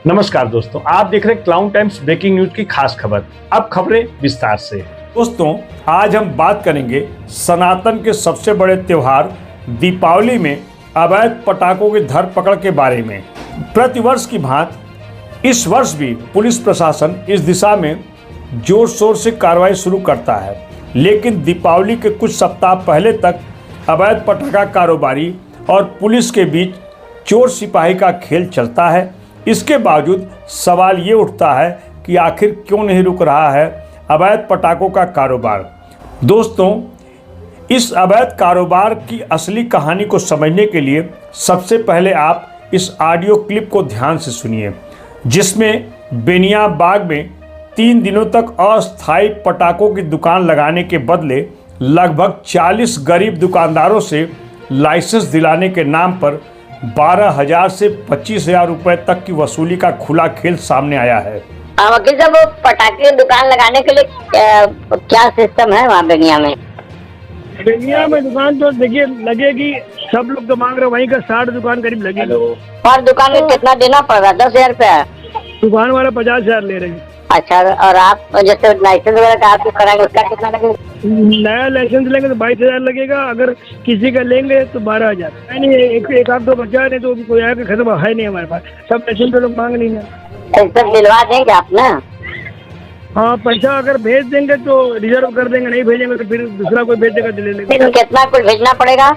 नमस्कार दोस्तों, आप देख रहे हैं क्लाउन टाइम्स ब्रेकिंग न्यूज की खास खबर। अब खबरें विस्तार से। दोस्तों, आज हम बात करेंगे सनातन के सबसे बड़े त्योहार दीपावली में अवैध पटाखों की धरपकड़ के बारे में। प्रतिवर्ष की भांति इस वर्ष भी पुलिस प्रशासन इस दिशा में जोर शोर से कार्रवाई शुरू करता है, लेकिन दीपावली के कुछ सप्ताह पहले तक अवैध पटाखा कारोबारी और पुलिस के बीच चोर सिपाही का खेल चलता है। इसके बावजूद सवाल ये उठता है कि आखिर क्यों नहीं रुक रहा है अवैध पटाखों का कारोबार। दोस्तों, इस अवैध कारोबार की असली कहानी को समझने के लिए सबसे पहले आप इस ऑडियो क्लिप को ध्यान से सुनिए, जिसमें बेनियाबाग में 3 दिनों तक अस्थायी पटाखों की दुकान लगाने के बदले लगभग 40 गरीब दुकानदारों से लाइसेंस दिलाने के नाम पर 12,000 से 25,000 रुपए तक की वसूली का खुला खेल सामने आया है। वकील साहब, वो पटाखे की दुकान लगाने के लिए क्या सिस्टम है वहाँ बेनिया में? बेनिया में दुकान तो देखिए लगेगी, सब लोग तो मांग रहे वहीं का 60 दुकान करीब लगेगी। और दुकान में कितना देना पड़ रहा है? 10,000 रुपया? दुकान वाला 50,000 ले रहे हैं। अच्छा, और आप जैसे लाइसेंस वगैरह का आप कराएंगे उसका कितना लगेगा? नया लाइसेंस लेंगे तो 22,000 लगेगा, अगर किसी का लेंगे तो 12,000। नहीं, एक आध दो बचा नहीं तो कोई आया खत्म है नहीं हमारे पास, सब लाइसेंस तो लोग मांग नहीं है। ऐसा दिलवा देंगे आप ना? हाँ, पैसा अगर भेज देंगे तो रिजर्व कर देंगे, नहीं भेजेंगे तो फिर दूसरा कोई भेज देगा तो ले लेंगे। कितना कुछ भेजना पड़ेगा?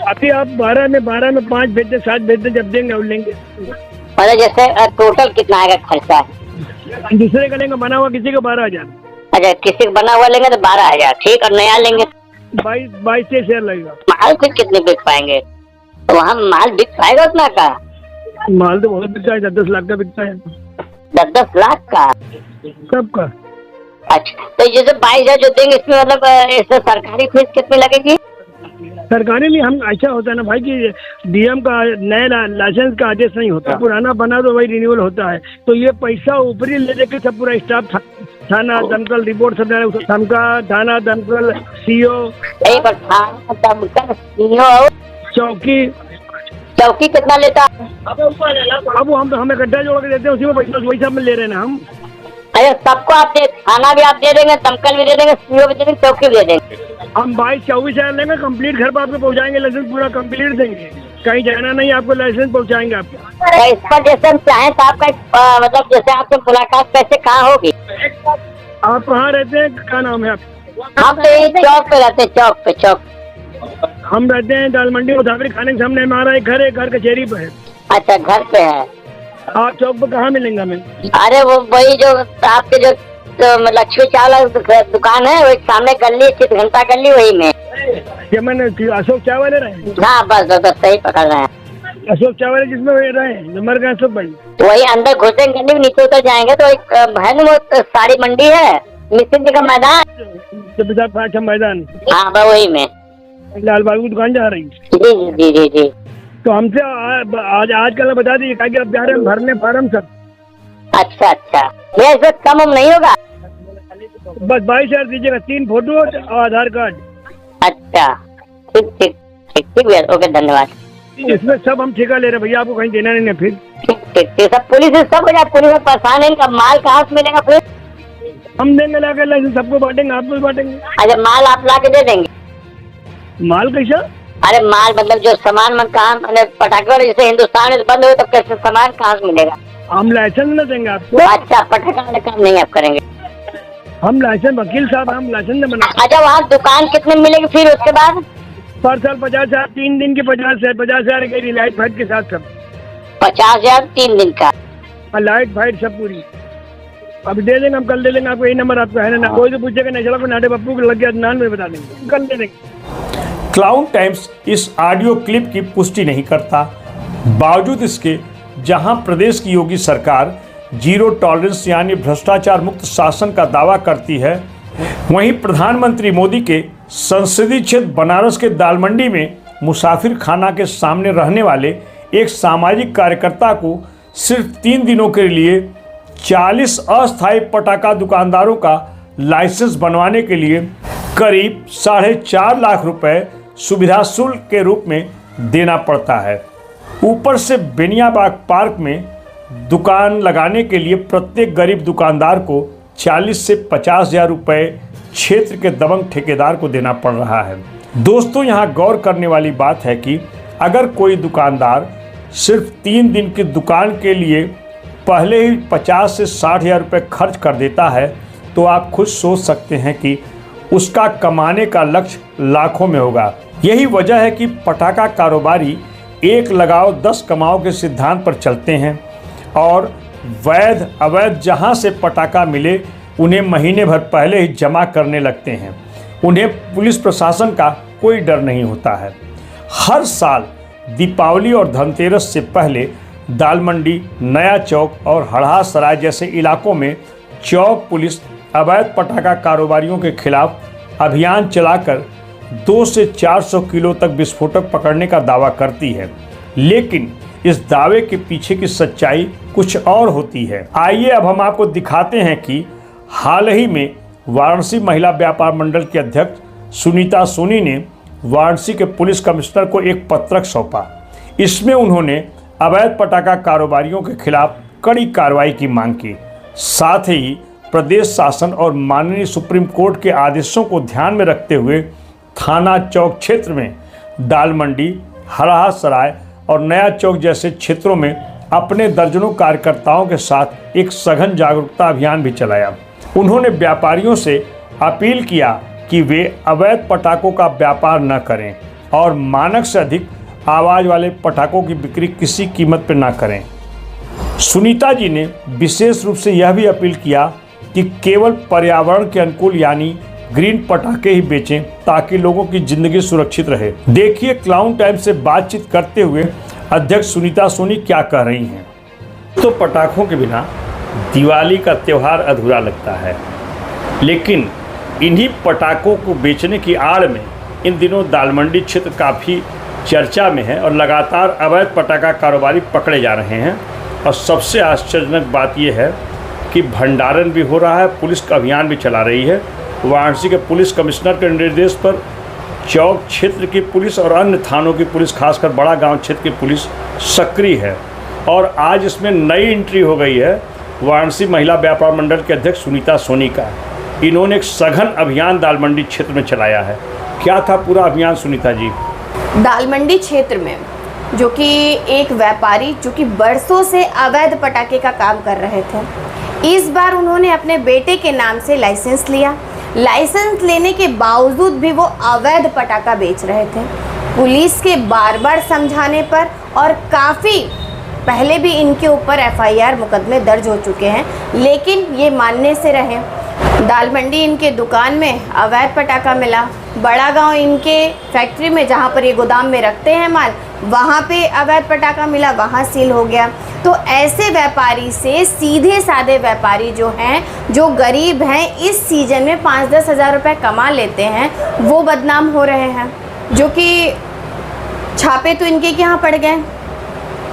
अभी आप 12 में 5 भेज दे, 7 भेज दे, जब देंगे और लेंगे। मतलब जैसे टोटल कितना आएगा खर्चा? दूसरे का लेंगे बना हुआ किसी का 12,000। अच्छा, किसी का बना हुआ लेंगे तो 12,000, ठीक। और नया लेंगे 22-23,000 लगेगा। माल फिर कितने बिक पाएंगे? तो वहाँ माल बिक पाएगा उतना का? माल तो बहुत बिकता है, 10-10 लाख का बिकता है। 10-10 लाख का? सबका। अच्छा, तो ये जो 22,000 जो देंगे इसमें मतलब इसमें सरकारी फीस कितनी लगेगी? सरकारी नहीं, हम ऐसा होता है ना भाई कि डीएम का नए लाइसेंस का आदेश नहीं होता, पुराना बना तो वही रिन्यूअल होता है। तो ये पैसा ऊपरी ले लेके सब पूरा स्टाफ थाना दमकल रिपोर्ट सब थाना दमकल सीओ चौकी कितना लेता? अब हम तो हमें गड्ढा जोड़ के देते हैं, उसी में पैसा वही सब में ले रहे हैं ना हम। अरे सबको आप दे, थाना भी आप दे देंगे, दमकल भी दे देंगे, सीओ भी दे देंगे, चौकी भी दे देंगे। हम 22-24,000 लेंगे, कंप्लीट घर पर आपको पहुँचाएंगे, लाइसेंस पूरा कंप्लीट देंगे, कहीं जाना नहीं, आपको लाइसेंस पहुँचाएंगे आपको। इस पर जैसे हम चाहें तो आपका मतलब जैसे आपसे मुलाकात कैसे कहाँ होगी? आप कहाँ रहते हैं, क्या नाम है आपका? हम तो यही चौक पे रहते हैं, चौक। हम रहते हैं दाल मंडी मुसाफिर खाने के सामने हमारा एक घर कचहरी पे है। अच्छा, घर पे है। आप चौक पे कहाँ मिलेंगे हमें? अरे वो वही जो आपके जो लक्ष्मी चावला दुकान है, वही सामने गली, चित घंटा गली, वही में। ये मैंने अशोक चाय वाले रहे? हाँ, बस सही पकड़ रहे हैं। अशोक चाय वाले जिसमें रहे नंबर का अशोक भाई, तो वही अंदर घुसेंगे, गली नीचे उतर जाएंगे तो एक है ना वो सारी मंडी है, मिसिंग जी का मैदान, मैदान। हाँ, वही में लाल बाबू की दुकान जा रही। जी। तो हमसे आजकल बता दीजिए क्या आप जा रहे हैं भरने फार्म सब? अच्छा, ये इसमें कम नहीं होगा? बस 22,000 दीजिएगा, 3 फोटो और आधार कार्ड। अच्छा, ठीक भैया, ओके, धन्यवाद। इसमें सब हम ठेका ले रहे हैं भैया, आपको कहीं देना नहीं है फिर। ठीक, सब पुलिस सब हो जाए, पुलिस में परेशान है, इनका माल कहाँ से मिलेगा फिर? हम देंगे लाके लाइसेंस, सबको बांटेंगे, आपको भी बांटेंगे। अच्छा, माल आप ला के दे देंगे? माल कैसा? अरे माल मतलब जो सामान मन कहाँ, पटाखे वाले जैसे हिंदुस्तान में बंद हुए तो कैसे सामान कहाँ से मिलेगा? हम लाइसेंस न देंगे आपको। अच्छा, पटाखे वाले काम नहीं आप करेंगे? हम लाइसेंस, वकील साहब हम लाइसेंस न बना। अच्छा, वहाँ दुकान कितने मिलेगी फिर उसके बाद? पर साल 50,000, 3 दिन की 50,000 की लाइट फाइट के साथ सब। 50,000 3 दिन का? लाइट फाइट सब पूरी। अब दे देंगे, हम कल दे देंगे आपको, यही नंबर आपका है ना? कोई तो पूछेगा नहीं, चलो नाटे पप्पू को लग गया नान में बता देंगे, कल दे देंगे। क्लाउन टाइम्स इस ऑडियो क्लिप की पुष्टि नहीं करता। बावजूद इसके जहां प्रदेश की योगी सरकार जीरो टॉलरेंस यानी भ्रष्टाचार मुक्त शासन का दावा करती है, वहीं प्रधानमंत्री मोदी के संसदीय क्षेत्र बनारस के दालमंडी में मुसाफिर खाना के सामने रहने वाले एक सामाजिक कार्यकर्ता को सिर्फ 3 दिनों के लिए 40 अस्थायी पटाखा दुकानदारों का लाइसेंस बनवाने के लिए करीब 4.5 लाख रुपए सुविधा शुल्क के रूप में देना पड़ता है। ऊपर से बेनियाबाग पार्क में दुकान लगाने के लिए प्रत्येक गरीब दुकानदार को 40 से 50 हजार रुपये क्षेत्र के दबंग ठेकेदार को देना पड़ रहा है। दोस्तों, यहाँ गौर करने वाली बात है कि अगर कोई दुकानदार सिर्फ 3 दिन की दुकान के लिए पहले ही 50 से 60 हजार रुपये खर्च कर देता है तो आप खुद सोच सकते हैं कि उसका कमाने का लक्ष्य लाखों में होगा। यही वजह है कि पटाखा कारोबारी 1 लगाओ 10 कमाओ के सिद्धांत पर चलते हैं और वैध अवैध जहां से पटाखा मिले उन्हें महीने भर पहले ही जमा करने लगते हैं। उन्हें पुलिस प्रशासन का कोई डर नहीं होता है। हर साल दीपावली और धनतेरस से पहले दाल मंडी, नया चौक और हड़हा सराय जैसे इलाकों में चौक पुलिस अवैध पटाखा कारोबारियों के खिलाफ अभियान चलाकर 200 से 400 किलो तक विस्फोटक पकड़ने का दावा करती है, लेकिन इस दावे के पीछे की सच्चाई कुछ और होती है। आइए अब हम आपको दिखाते हैं कि हाल ही में वाराणसी महिला व्यापार मंडल की अध्यक्ष सुनीता सोनी ने वाराणसी के पुलिस कमिश्नर को एक पत्रक सौंपा। इसमें उन्होंने अवैध पटाखा कारोबारियों के खिलाफ कड़ी कार्रवाई की मांग की। साथ ही प्रदेश शासन और माननीय सुप्रीम कोर्ट के आदेशों को ध्यान में रखते हुए थाना चौक क्षेत्र में दाल मंडी, हड़हा सराय और नया चौक जैसे क्षेत्रों में अपने दर्जनों कार्यकर्ताओं के साथ एक सघन जागरूकता अभियान भी चलाया। उन्होंने व्यापारियों से अपील किया कि वे अवैध पटाखों का व्यापार न करें और मानक से अधिक आवाज़ वाले पटाखों की बिक्री किसी कीमत पर न करें। सुनीता जी ने विशेष रूप से यह भी अपील किया कि केवल पर्यावरण के अनुकूल यानी ग्रीन पटाखे ही बेचें ताकि लोगों की जिंदगी सुरक्षित रहे। देखिए क्लाउन टाइम से बातचीत करते हुए अध्यक्ष सुनीता सोनी क्या कह रही हैं। तो पटाखों के बिना दिवाली का त्यौहार अधूरा लगता है, लेकिन इन्हीं पटाखों को बेचने की आड़ में इन दिनों दाल मंडी क्षेत्र काफ़ी चर्चा में है और लगातार अवैध पटाखा कारोबारी पकड़े जा रहे हैं। और सबसे आश्चर्यजनक बात यह है कि भंडारण भी हो रहा है, पुलिस का अभियान भी चला रही है। वाराणसी के पुलिस कमिश्नर के निर्देश पर चौक क्षेत्र की पुलिस और अन्य थानों की पुलिस, खासकर बड़ा गांव क्षेत्र की पुलिस सक्रिय है। और आज इसमें नई एंट्री हो गई है वाराणसी महिला व्यापार मंडल के अध्यक्ष सुनीता सोनी का। इन्होंने एक सघन अभियान दाल मंडी क्षेत्र में चलाया है। क्या था पूरा अभियान सुनीता जी? दाल मंडी क्षेत्र में जो कि एक व्यापारी जो कि बरसों से अवैध पटाखे का काम कर रहे थे, इस बार उन्होंने अपने बेटे के नाम से लाइसेंस लिया। लाइसेंस लेने के बावजूद भी वो अवैध पटाखा बेच रहे थे। पुलिस के बार बार समझाने पर और काफ़ी पहले भी इनके ऊपर FIR मुकदमे दर्ज हो चुके हैं, लेकिन ये मानने से रहे। दाल मंडी इनके दुकान में अवैध पटाखा मिला, बड़ा गांव इनके फैक्ट्री में जहां पर ये गोदाम में रखते हैं माल, वहां पे अवैध पटाखा मिला, वहां सील हो गया। तो ऐसे व्यापारी से सीधे साधे व्यापारी जो हैं, जो गरीब हैं, इस सीजन में 5-10 हज़ार रुपये कमा लेते हैं, वो बदनाम हो रहे हैं। जो कि छापे तो इनके यहाँ पड़ गए,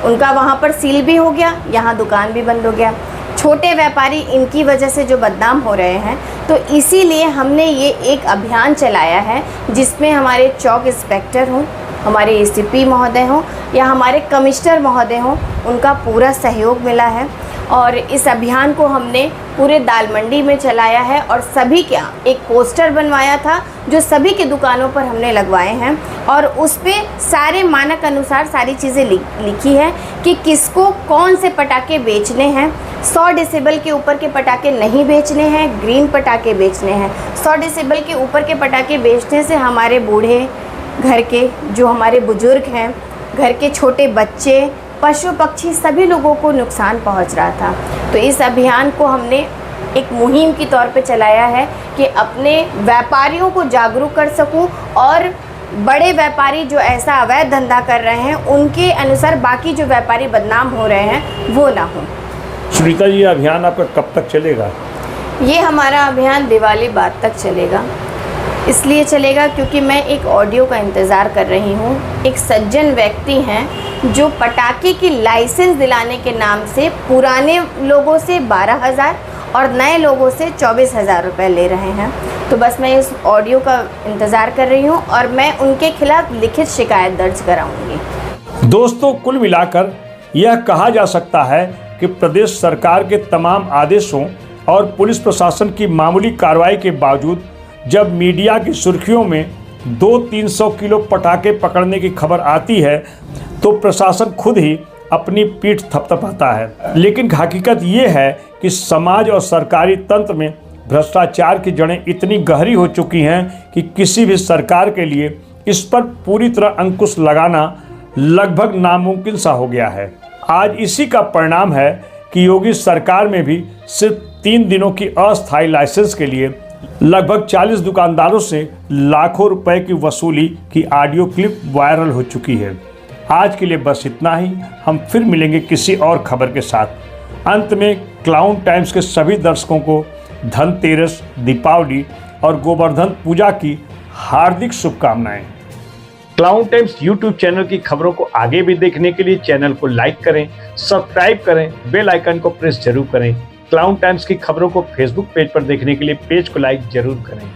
उनका वहाँ पर सील भी हो गया, यहाँ दुकान भी बंद हो गया। छोटे व्यापारी इनकी वजह से जो बदनाम हो रहे हैं। तो इसीलिए हमने ये एक अभियान चलाया है जिसमें हमारे चौक इंस्पेक्टर हों, हमारे ACP महोदय हों या हमारे कमिश्नर महोदय हों, उनका पूरा सहयोग मिला है। और इस अभियान को हमने पूरे दाल मंडी में चलाया है और सभी का एक पोस्टर बनवाया था जो सभी के दुकानों पर हमने लगवाए हैं और उस पर सारे मानक अनुसार सारी चीज़ें लिखी है कि किसको कौन से पटाखे बेचने हैं। 100 डेसिबल के ऊपर के पटाखे नहीं बेचने हैं, ग्रीन पटाखे बेचने हैं। 100 डेसिबल के ऊपर के पटाखे बेचने से हमारे बूढ़े, घर के जो हमारे बुजुर्ग हैं, घर के छोटे बच्चे, पशु पक्षी सभी लोगों को नुकसान पहुंच रहा था। तो इस अभियान को हमने एक मुहिम की तौर पे चलाया है कि अपने व्यापारियों को जागरूक कर सकूं और बड़े व्यापारी जो ऐसा अवैध धंधा कर रहे हैं उनके अनुसार बाकी जो व्यापारी बदनाम हो रहे हैं वो ना हो। सुनीता जी, अभियान आपका कब तक चलेगा? ये हमारा अभियान दिवाली बाद तक चलेगा। इसलिए चलेगा क्योंकि मैं एक ऑडियो का इंतज़ार कर रही हूँ। एक सज्जन व्यक्ति हैं जो पटाखे की लाइसेंस दिलाने के नाम से पुराने लोगों से 12,000 और नए लोगों से 24,000 रुपये ले रहे हैं। तो बस मैं इस ऑडियो का इंतज़ार कर रही हूँ और मैं उनके खिलाफ लिखित शिकायत दर्ज कराऊंगी। दोस्तों, कुल मिलाकर यह कहा जा सकता है कि प्रदेश सरकार के तमाम आदेशों और पुलिस प्रशासन की मामूली कार्रवाई के बावजूद जब मीडिया की सुर्खियों में 200-300 किलो पटाखे पकड़ने की खबर आती है तो प्रशासन खुद ही अपनी पीठ थपथपाता है। लेकिन हकीकत ये है कि समाज और सरकारी तंत्र में भ्रष्टाचार की जड़ें इतनी गहरी हो चुकी हैं कि किसी भी सरकार के लिए इस पर पूरी तरह अंकुश लगाना लगभग नामुमकिन सा हो गया है। आज इसी का परिणाम है कि योगी सरकार में भी सिर्फ 3 दिनों की अस्थायी लाइसेंस के लिए लगभग 40 दुकानदारों से लाखों रुपए की वसूली की ऑडियो क्लिप वायरल हो चुकी है। आज के लिए बस इतना ही। हम फिर मिलेंगे किसी और खबर के साथ। अंत में क्लाउन टाइम्स के सभी दर्शकों को धनतेरस, दीपावली और गोवर्धन पूजा की हार्दिक शुभकामनाएं। क्लाउन टाइम्स यूट्यूब चैनल की खबरों को आगे भी देखने के लिए चैनल को लाइक करें, सब्सक्राइब करें, बेल आइकन को प्रेस जरूर करें। क्लाउन टाइम्स की खबरों को फेसबुक पेज पर देखने के लिए पेज को लाइक जरूर करें।